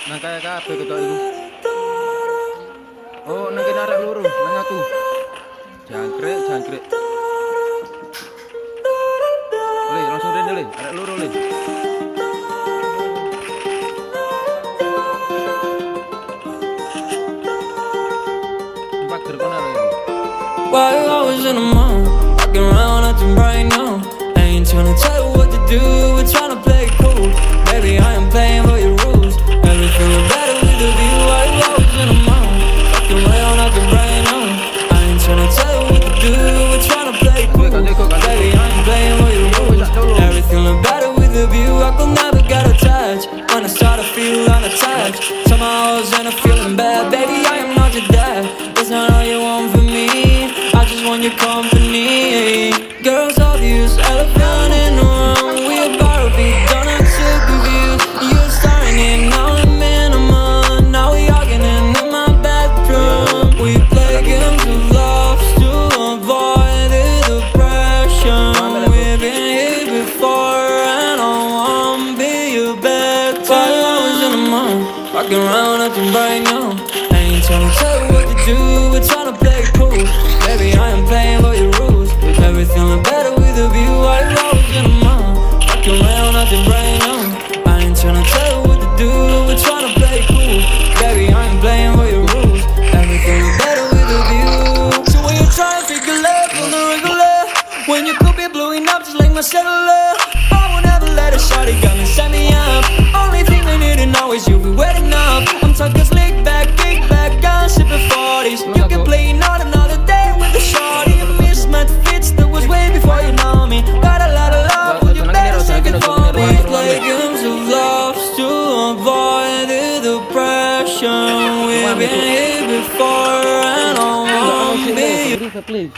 Nang kaya kabeh ketok iku. Oh, nang kene arek loro, nang aku. Jangkrik, jangkrik. Le, langsung rene le, arek loro le. Pager kono le. Why you always in the mood? Walking around acting right now. I ain't tryna tell you what to do, we're tryna play it cool. Baby, I am playing by your rules. Everything look better with the view. Why you always in the mood? Walking around acting right now. I ain't tryna tell you what to do, we're tryna play it cool. Baby, I am playing by your rules. Everything look better with the view. I could never get attached. When I start to feel unattached, somehow I was in a feeling bad. Baby, I am not your dad. That's not all you want from me. I just want your company. Girls obvious, elephant in the room. We a Barbie, don't have to confuse. You're starting it, now I'm in a mood. Now we arguing in my bedroom. We play games of love to avoid the depression. We've been here before and I won't be your bed. While I was in the mood, walking around acting right now. I ain't tryna tell you what to do, we're tryna play it cool. Baby, I am playing by your rules. Everything look better with a view. I always in the mood, walking around acting right now. I ain't tryna tell you what to do, we're tryna play it cool. Baby, I am playing by your rules. Everything look better with a view. So when you try and figure left on the regular, when you could be blowing up just like my cellular, I won't ever let a shawty got me set me up. Only thing I need to know is you be waiting up. I'm talking slick back, kick back, gun sipping 40s. You can play another day with a shawty. A mismatched fits that was way before you know me. Got a lot of love, would you better save it for me? Play games of love to avoid the depression. We've been here before and I won't be.